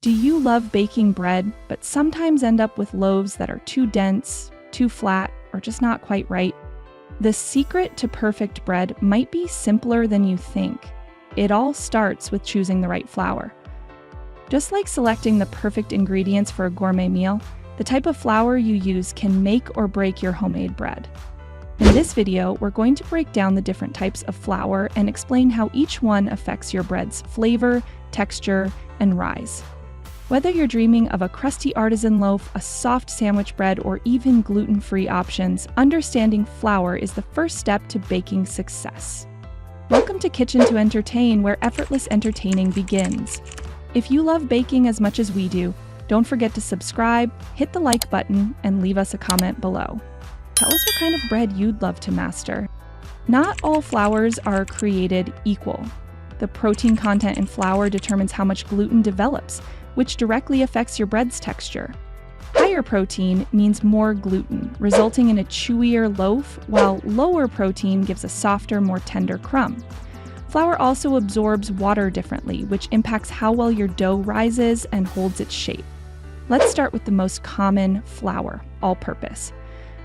Do you love baking bread, but sometimes end up with loaves that are too dense, too flat, or just not quite right? The secret to perfect bread might be simpler than you think. It all starts with choosing the right flour. Just like selecting the perfect ingredients for a gourmet meal, the type of flour you use can make or break your homemade bread. In this video, we're going to break down the different types of flour and explain how each one affects your bread's flavor, texture, and rise. Whether you're dreaming of a crusty artisan loaf, a soft sandwich bread, or even gluten-free options, understanding flour is the first step to baking success. Welcome to Kitchen to Entertain, where effortless entertaining begins. If you love baking as much as we do, don't forget to subscribe, hit the like button, and leave us a comment below. Tell us what kind of bread you'd love to master. Not all flours are created equal. The protein content in flour determines how much gluten develops, which directly affects your bread's texture. Higher protein means more gluten, resulting in a chewier loaf, while lower protein gives a softer, more tender crumb. Flour also absorbs water differently, which impacts how well your dough rises and holds its shape. Let's start with the most common flour, all-purpose.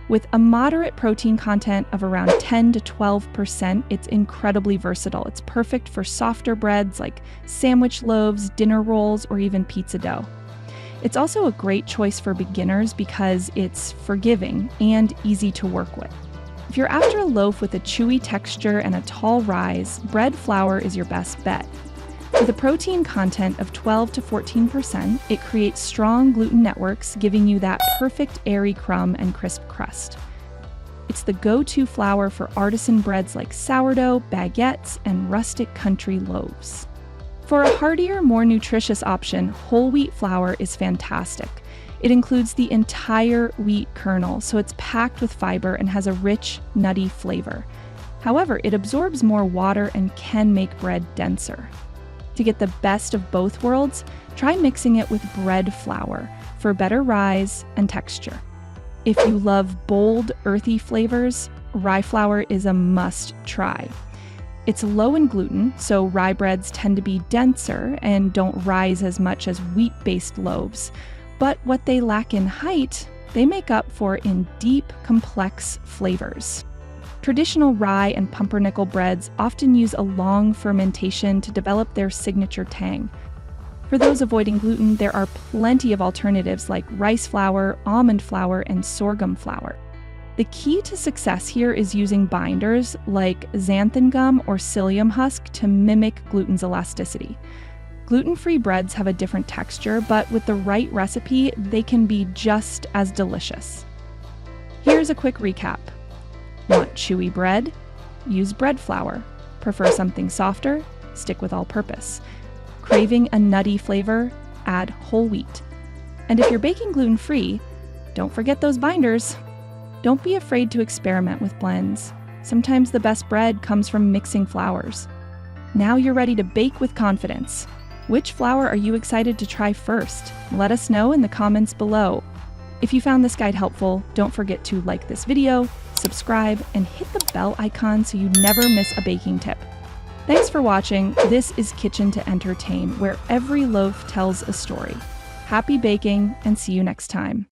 With a moderate protein content of around 10 to 12%, it's incredibly versatile. It's perfect for softer breads like sandwich loaves, dinner rolls, or even pizza dough. It's also a great choice for beginners because it's forgiving and easy to work with. If you're after a loaf with a chewy texture and a tall rise, bread flour is your best bet. With a protein content of 12 to 14%, it creates strong gluten networks, giving you that perfect airy crumb and crisp crust. It's the go-to flour for artisan breads like sourdough, baguettes, and rustic country loaves. For a heartier, more nutritious option, whole wheat flour is fantastic. It includes the entire wheat kernel, so it's packed with fiber and has a rich, nutty flavor. However, it absorbs more water and can make bread denser. To get the best of both worlds, try mixing it with bread flour for better rise and texture. If you love bold, earthy flavors, rye flour is a must-try. It's low in gluten, so rye breads tend to be denser and don't rise as much as wheat-based loaves. But what they lack in height, they make up for in deep, complex flavors. Traditional rye and pumpernickel breads often use a long fermentation to develop their signature tang. For those avoiding gluten, there are plenty of alternatives like rice flour, almond flour, and sorghum flour. The key to success here is using binders like xanthan gum or psyllium husk to mimic gluten's elasticity. Gluten-free breads have a different texture, but with the right recipe, they can be just as delicious. Here's a quick recap. Want chewy bread? Use bread flour. Prefer something softer? Stick with all-purpose. Craving a nutty flavor? Add whole wheat. And if you're baking gluten-free, don't forget those binders. Don't be afraid to experiment with blends. Sometimes the best bread comes from mixing flours. Now you're ready to bake with confidence. Which flour are you excited to try first? Let us know in the comments below. If you found this guide helpful, don't forget to like this video, subscribe, and hit the bell icon so you never miss a baking tip. Thanks for watching. This is Kitchen to Entertain, where every loaf tells a story. Happy baking, and see you next time.